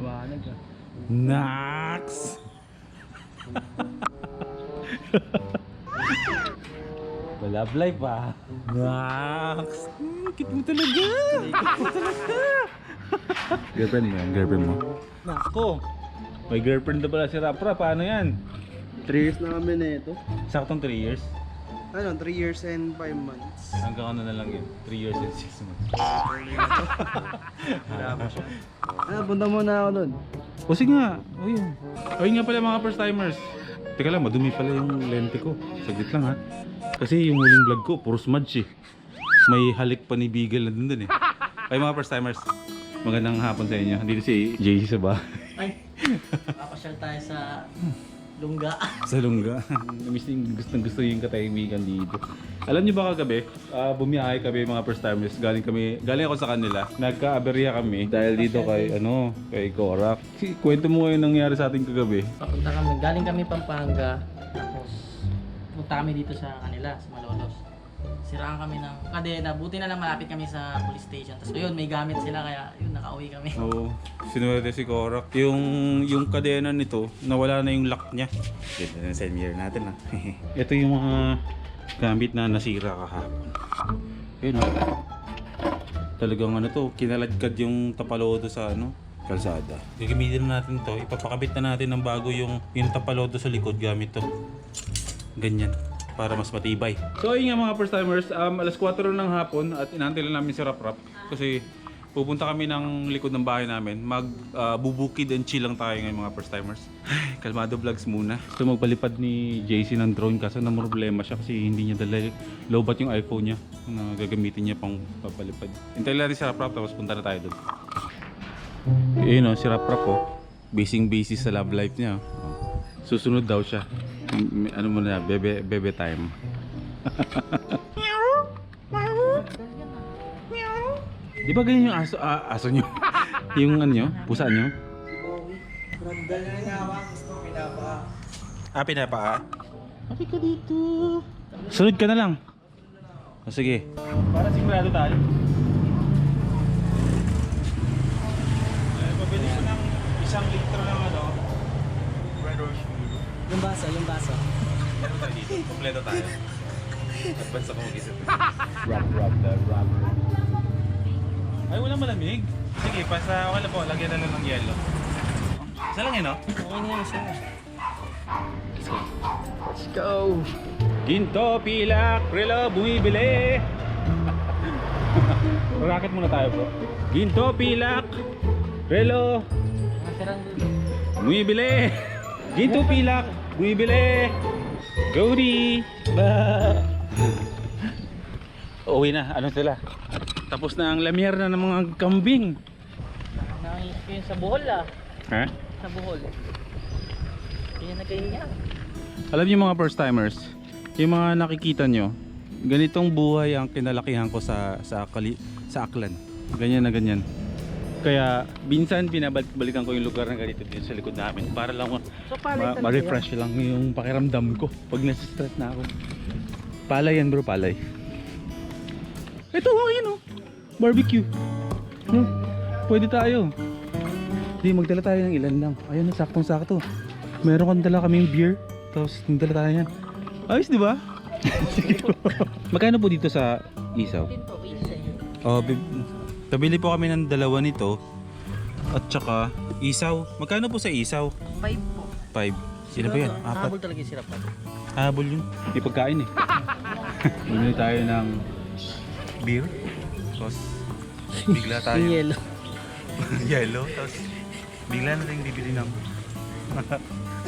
Mahanag ka. Nax! Love life pa. Nax! Cute mo talaga! Cute mo talaga! Girlfriend mo yan? Girlfriend mo? Nako! May girlfriend na pala si Rapra. Paano yan? 3 years na kami na ito. Saktong 3 years? Ano, 3 years and 5 months. Hanggang ano na lang yun? 3 years and 6 months. Wala pa siya. Punta muna ako doon. O sige nga. O yun. Ayun nga pala mga first timers. Teka lang, madumi pala yung lente ko. Saglit lang ha. Kasi yung huling vlog ko, puro smudge eh. May halik pa ni Beagle na dun eh. Ay mga first timers, magandang hapon sa inyo. Dito si JC sa bahay. Ay, papasyal tayo sa Lungga. Sa Lungga. Namiss yung gusto yung katahimikan dito. Alam niyo ba kagabi, bumiyahe kami mga first timers. Galing ako sa kanila. Nagka-aberya kami dahil dito kay Korak. Kwento mo ngayon nangyari sa ating kagabi. Papunta kami, galing kami Pampanga. Tapos, punta kami dito sa kanila, sa Malolos. Siraan kami ng kadena. Buti na lang malapit kami sa police station. Tapos yun, may gamit sila kaya yun, nakauwi kami. Oo. Sinuwerte si Korak. Yung kadena nito, nawala na yung lock niya. Ganda na sa mirror natin ah. Ito yung mga gamit na nasira kahapon. Ayun oh. Talagang kinaladkad yung tapalodo sa kalsada. Gagamitin na natin to. Ipapakabit na natin ng bago yung tapalodo sa likod gamit to. Ganyan. Para mas matibay. So ayun nga mga first timers, alas 4 ng hapon at inaantay lang namin si Raprap kasi pupunta kami ng likod ng bahay namin. Bubukid and chill lang tayo ngayon mga first timers. Ay, kalmado vlogs muna. So magpalipad ni JC ng drone kaso na problema siya kasi hindi niya dala lowbat yung iPhone niya na gagamitin niya pang papalipad. Hintay lang rin si Raprap tapos punta na tayo doon. Ayun si Raprap busy sa love life niya. Susunod daw siya. Ano mo na, bebe time. Di ba ganyan yung aso nyo? Yung nyo? Pusa nyo? Pinapa. Sabi ka dito. Sunod ka na lang. O sige. Para sigurado tayo. Pabili ko ng 1 litro ng Red Horse. Yung baso. Meron tayo dito. Kompleto tayo. Advance ako mag-isip. Rub. Ay, walang malamig. Sige, wala po. Lagyan na lang ng yelo. Isa lang yun, no? Okay na yun siya. Let's go! Ginto, pilak, relo, bumibili! Racket muna tayo, bro. Ginto, pilak, relo, bumibili! Ginto, pilak, bumibili! Gaudi! Uwi na, sila? Tapos na ang lamyer na ng mga kambing. Nakikita yun sa Bohol Ha? Sa Bohol. Kaya na ganyan. Alam niyo mga first timers, yung mga nakikita nyo, ganitong buhay ang kinalakihan ko sa Aklan. Ganyan na ganyan. Kaya minsan binabalikan ko yung lugar na ganito din sa likod namin para lang ma-refresh lang yung pakiramdam ko pag nasa-stress na ako. Palay yan bro, palay. Ito yun barbecue. Pwede tayo. Di magdala tayo ng ilan lang. Ayun na, saktong sakto. Meron kang dala kaming beer. Tapos nagdala tayo yan. Ayos di ba? Magkano po dito sa isaw? Kabili po kami ng 2 nito. At saka isaw. Magkano po sa isaw? 5 po. 5. Sino ba yan? 4. Habol talaga yung sirap. Habol yun. May pagkain eh. Bumili tayo ng beer. Tapos bigla tayo. Yelo. Yellow. Tapos bigla na tayong bibili ng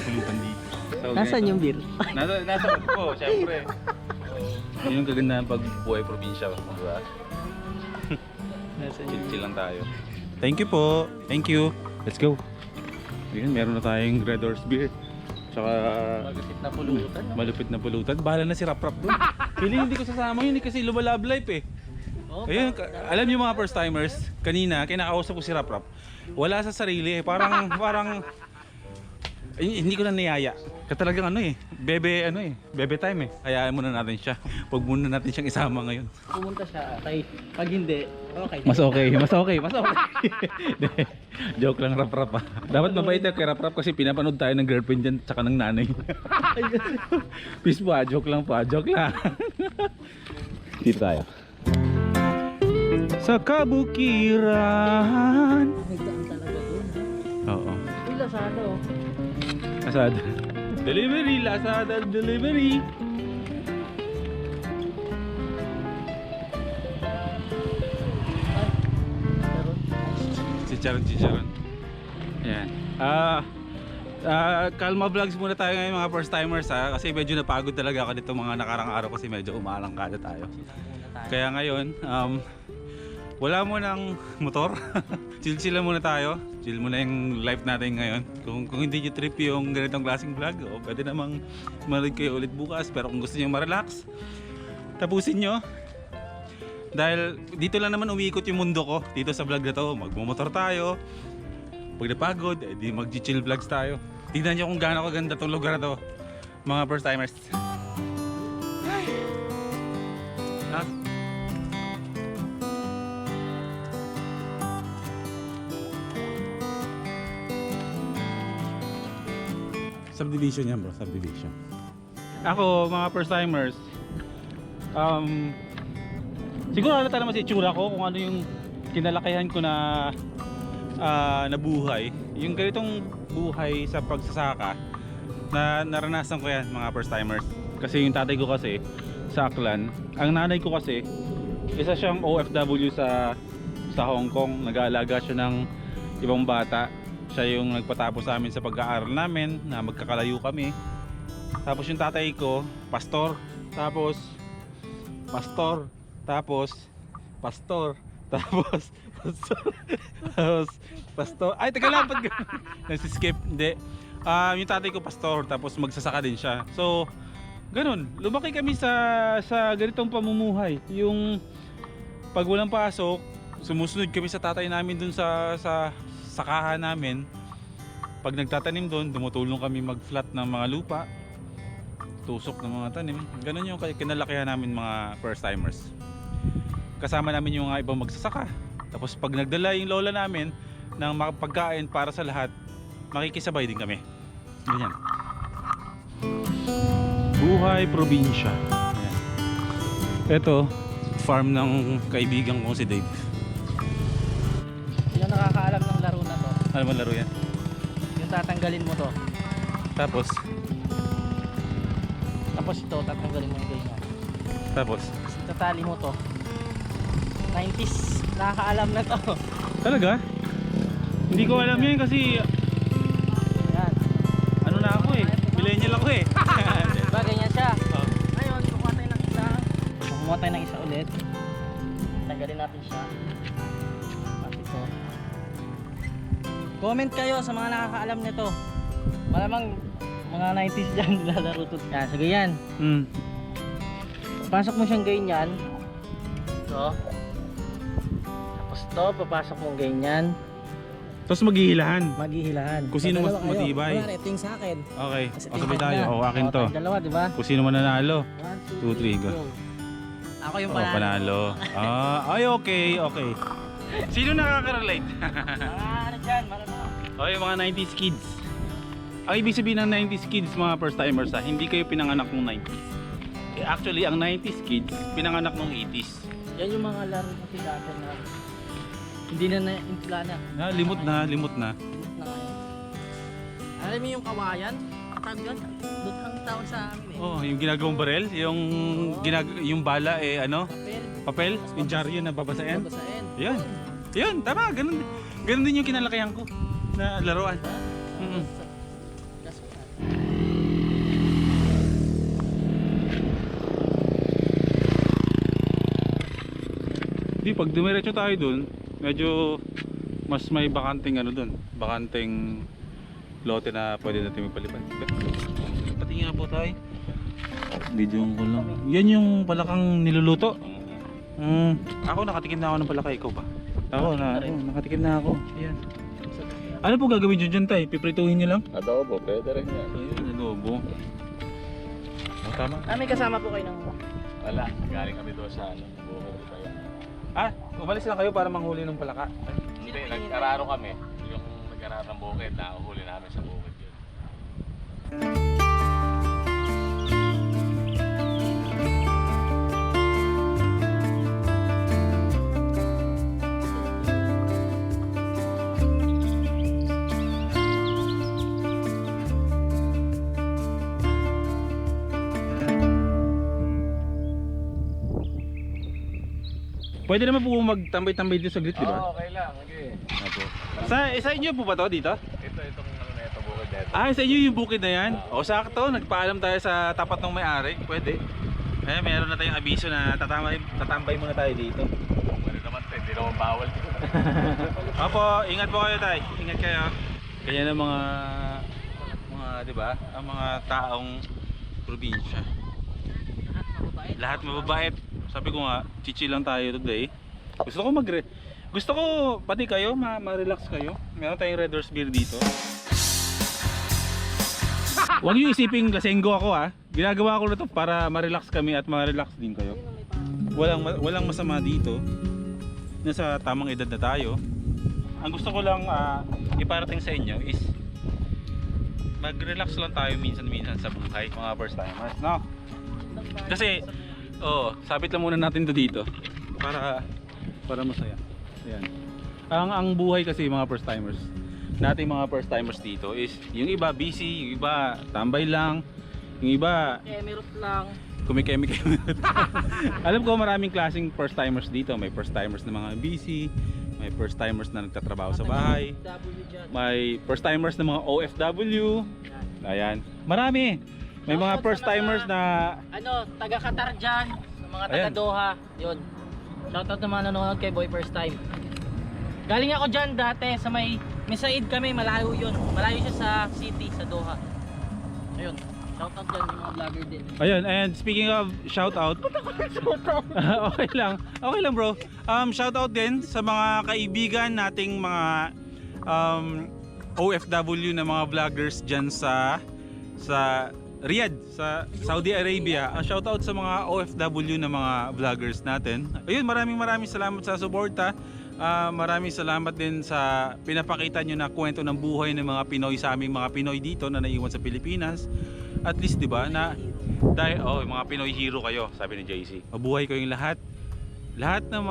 pulutan dito. So, Nasaan yung beer? Nasa ko, syempre. Yun yung kagandahan pag buhay probinsya, di ba? Chill lang tayo. Thank you po. Thank you. Let's go. Yun, meron na tayong Red Horse beer. Tsaka Malupit na pulutan. malupit na pulutan. Bahala na si Raprap doon. Feeling hindi ko sasama yun kasi lumalab life eh. Ayun, alam niyo mga first timers, kanina kinakausap ko si Raprap. Wala sa sarili eh. Parang Hindi ko na niyaya. Talagang ano eh, bebe time eh. Hayaan muna natin siya. Huwag muna natin siyang isama ngayon. Pumunta siya, pag hindi, okay. Mas okay. Hindi. Joke lang, rap-rap ah. Dapat mabait tayo kay rap-rap kasi pinapanood tayo ng girlfriend dyan tsaka ng nanay. Peace po ah, joke lang. Dito tayo. Sa kabukiran. Nagdaan talaga doon. Oo. Uy, Lazada oh. Lazada. Delivery, Lazada delivery. Chicharon. Ayan. Kalma vlogs muna tayo ngayon mga first timers ha. Kasi medyo napagod talaga ako dito mga nakarang araw kasi medyo umalangkada tayo. Kaya ngayon, wala mo ng motor. Chill muna tayo. Chill muna yung life natin ngayon. Kung hindi nyo trip yung ganitong klaseng vlog, pwede namang manood kayo ulit bukas. Pero kung gusto nyo ma-relax, tapusin nyo. Dahil dito lang naman umiikot yung mundo ko. Dito sa vlog na to, magmumotor tayo. Pag napagod, di mag-chill vlogs tayo. Tignan nyo kung gaano kaganda itong lugar na to, mga first timers. Ha? Subdivision yan bro, subdivision. Ako, mga first timers, siguro halata naman sa itsura ko kung ano yung kinalakihan ko na buhay. Yung ganitong buhay sa pagsasaka na naranasan ko yan mga first timers. Kasi yung tatay ko kasi sa Aklan, ang nanay ko kasi isa siyang OFW sa Hong Kong. Nag-aalaga siya ng ibang bata. Siya yung nagpatapos sa amin sa pag-aaral namin na magkakalayo kami. Tapos yung tatay ko, pastor. Tapos pastor. Tapos pastor. Tapos pastor. Ay, teka lang, nasi-skip. Hindi. Yung tatay ko pastor, tapos magsasaka din siya. So, ganun. Lumaki kami sa ganitong pamumuhay. Yung pag walang pasok, sumusunod kami sa tatay namin dun sa sakahan namin. Pag nagtatanim dun, tumutulong kami mag-flat ng mga lupa. Tusok ng mga tanim. Ganun yung kinalakihan namin mga first timers. Kasama namin yung mga ibang magsasaka. Tapos pag nagdala yung lola namin ng pagkain para sa lahat, makikisabay din kami. Ganyan. Buhay probinsya. Ayan. Ito, farm ng kaibigan ko si Dave. Yung nakakaalam ng laro na to, Ano man laro yan? yung tatanggalin mo to. Tapos Ito, tatanggalin mo yung ganyan. Tapos Tatali mo to. 90s, nakakaalam na to. talaga? Hindi ko alam yan kasi Yan. ano na ako eh. Millennial ako eh. Diba, ganyan siya. Oh. Ngayon, kumuha tayo ng isa. Kumuha tayo ng isa ulit. Tanggalin natin siya. At ito. Comment kayo sa mga nakakaalam nito. Malamang mga 90s dyan nilalaro to. Yan, so ganyan. Pasok mo siyang ganyan. Ito. Tapos ito, papasok mo ganyan. Tapos maghihilahan. Maghihilahan. Kung sino mas Dalawa kayo. matibay. Wala, ito yung sa akin. Okay, Kasi o sabay tingnan tayo. na. O akin to. Tayong dalawa, di ba? Kung sino mananalo. 1, 2, 3, go. Ako yung Oh, panalo. Ay okay. Sino nakaka-relate? Ano dyan, malamang. O yung mga 90s kids. Ang ibig sabihin ng 90s kids mga first timers ha, hindi kayo pinanganak ng 90s. Actually ang 90s kids pinanganak ng 80s. Yan yung mga laro kasi dati na hindi na na-impla na. Limot na. Limot na ngayon. Alam mo yung kawayan? Ang tawag yun? Luthang tawag sa amin eh. Oh, yung ginagawang barel, yung bala ano? Papel. Papel, yung dyaryo na babasain. Babasain. Yun, tama, ganun din yung kinalakihan ko na laruan. Di pag dumiretso tayo dun, medyo mas may bakanting bakanting lote na pwede natin magpalipan. Patingin nga po tayo. Video ko lang. Yan yung palakang niluluto. Ako nakatikim na ako ng palaka, ikaw ba? Ako nakatikim na ako. Yan. Ano po gagawin nyo dyan, tay? Piprituhin nyo lang? Adobo, pwede rin yan. Ayun, adobo. Tama. May kasama po kayo ng... Wala, galing kami doon sa bukid pa yan. Umalis lang kayo para manghuli ng palaka. Hindi, nagkararo kami. Yung nagkararo ng bukid, nakuhuli namin sa bukid yun. Pwede naman po magtambay-tambay dito sa grid, di ba? Okay lang, okay. Sa inyo po ba to dito? Itong ano na ito, bukid na ito. Sa inyo yung bukid na yan? O sakto, nagpaalam tayo sa tapat ng may-ari. Pwede. Meron na tayong abiso na tatambay muna tayo dito. Pwede naman ito, hindi naman bawal dito. Opo, ingat po kayo tay. Ingat kayo. Kanya ng mga di ba? Ang mga taong probinsya. Lahat mababait. Sabi ko nga, chichi lang tayo today. Gusto ko pati kayo ma-relax kayo. Meron tayong Red Horse Beer dito. Huwag niyo isiping lasenggo ako ha. Ginagawa ko na to para ma-relax kami at ma-relax din kayo. Walang masama dito. Nasa tamang edad na tayo. Ang gusto ko lang iparating sa inyo is mag-relax lang tayo minsan-minsan sa buhay, mga first timers, no? Kasi sabit lang muna natin to dito para masaya. Ayan. Ang buhay kasi mga first timers, nating mga first timers dito is yung iba busy, yung iba tambay lang, yung iba Emirot lang. kumikemik. Alam ko maraming klaseng first timers dito. May first timers na mga busy, may first timers na nagtatrabaho sa bahay, may first timers na mga OFW. Ayan, marami. May mga first timers na taga Qatar dyan, sa mga taga Ayan. Doha. Yun. Shoutout na mga nanonood kay Boy First Time. Galing ako dyan dati sa may Said kami, malayo yun. Malayo siya sa city, sa Doha. Ayun. Shoutout dyan yung mga vlogger din. Ayun, and speaking of shoutout. Okay lang bro. Shoutout din sa mga kaibigan nating mga OFW na mga vloggers dyan sa Riyadh, sa Saudi Arabia. Shoutout sa mga OFW na mga vloggers natin. Ayun, maraming salamat sa suporta. Maraming salamat din sa pinapakita nyo na kwento ng buhay ng mga Pinoy sa aming mga Pinoy dito na naiwan sa Pilipinas. At least 'di ba na dahil mga Pinoy hero kayo, sabi ni JC. Mabuhay kayong lahat. Lahat ng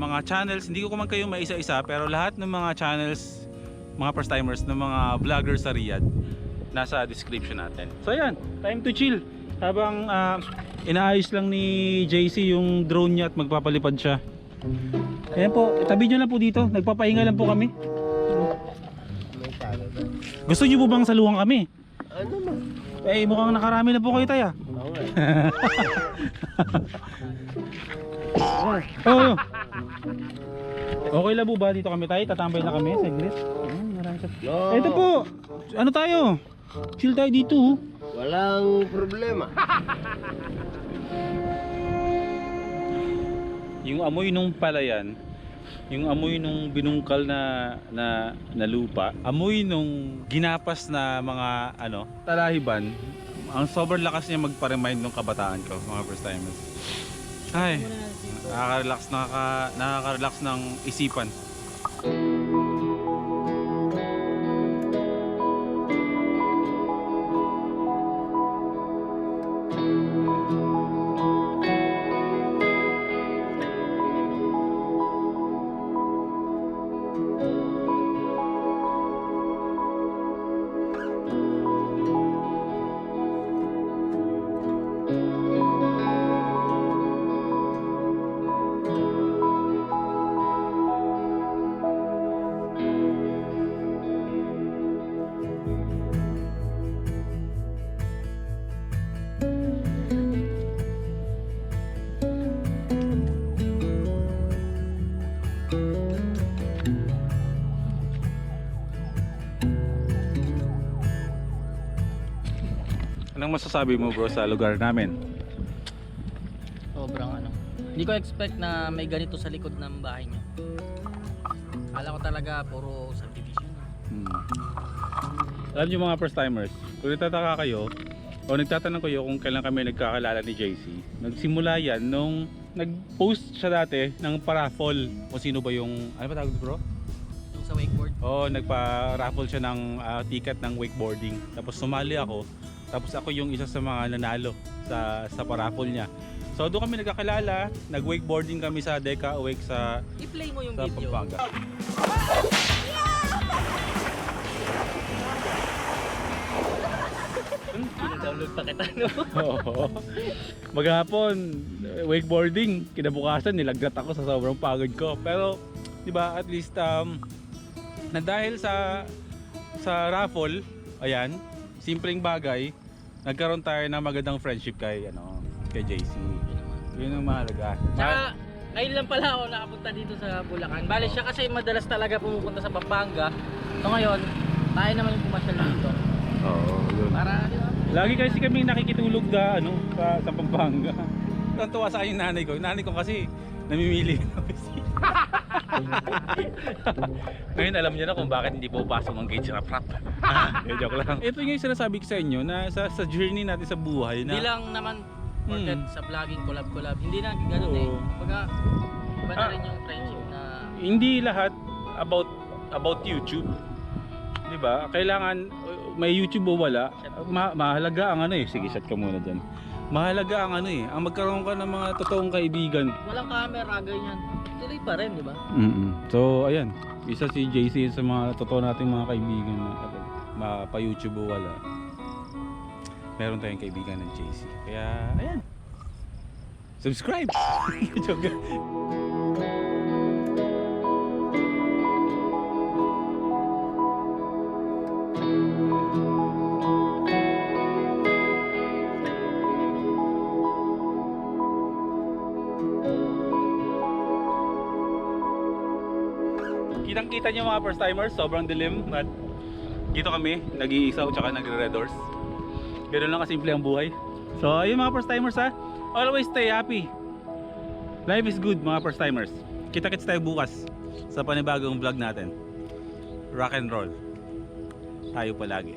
mga channels, hindi ko man kayo maisa-isa, pero lahat ng mga channels, mga first timers ng mga vloggers sa Riyadh, nasa description natin. So ayan, time to chill. Habang inaayos lang ni JC yung drone niya at magpapalipad siya. Ayan po, tabi nyo lang po dito. Nagpapahinga lang po kami. Gusto nyo po bang saluhan kami? Ano mo? Mukhang nakarami na po kayo tayo. Okay lang po ba dito kami tayo? Tatambay na kami sa Ingles. Ito po. Ano tayo? Chill tayo dito. Walang problema. Yung amoy nung palayan, yung amoy nung binungkal na lupa, amoy nung ginapas na mga talahiban, ang sobrang lakas niya magpa-remind nung kabataan ko, mga first timers. Ay, nakaka-relax ng isipan. Anong masasabi mo bro sa lugar namin? Sobrang Hindi ko expect na may ganito sa likod ng bahay niyo. Akala ko talaga puro subdivision. Alam niyo mga first timers, kung nagtataka kayo o nagtatanong kayo kung kailan kami nagkakalala ni JC, nagsimula yan nung nag-post siya dati ng paraffle kung sino ba yung, ano ba tawag bro? Yung sa wakeboard. Oo, nagpa-raffle siya ng ticket ng wakeboarding. Tapos sumali ako. Tapos ako yung isa sa mga nanalo sa paraffle niya. So doon kami nagkakilala, nag-wakeboarding kami sa Deca Wake sa I-play mo yung sa video. Pampanga. Pina-download pa kita, no? Oo. Maghapon, wakeboarding, kinabukasan nilagdat ako sa sobrang pagod ko. Pero 'di ba, at least na dahil sa raffle, ayan, simpleng bagay, nagkaroon tayo ng magandang friendship kay JC. Yun ang mahalaga. Tsaka, ngayon lang pala ako nakapunta dito sa Bulacan. Bale siya kasi madalas talaga pumupunta sa Pampanga. So ngayon, tayo naman yung pumasyal dito. Oo, yun. Para, di ba? Lagi kasi kami nakikitulog sa Pampanga. Tuwa sa akin yung nanay ko. Yung nanay ko kasi namimili ng bisita. Ngayon alam niya na kung bakit hindi po pasok ng gate si Rap-Rap. Joke lang. Ito yung sinasabi ko sa inyo na sa journey natin sa buhay na Hindi lang naman porket sa vlogging collab. Hindi na ganoon eh. Oo. Kumbaga, iba na rin yung friendship na hindi lahat about YouTube. 'Di ba? Kailangan may YouTube o wala, mahalaga ang sige, shot ka muna diyan. Mahalaga ang ang magkaroon ka ng mga totoong kaibigan. walang camera, ganyan. Tuloy pa rin, di ba? So, ayan, isa si JC sa mga totoo nating mga kaibigan na pa-YouTube o wala. Meron tayong kaibigan ng JC. Kaya, ayan. Subscribe! Joke. Kitang-kita niyo mga first timers, sobrang dilim at dito kami, nag-iisaw tsaka nagre-red doors. Ganoon lang kasimple ang buhay. So ayun mga first timers ha, always stay happy. Life is good mga first timers. Kita-kits tayo bukas sa panibagong vlog natin. Rock and roll tayo palagi.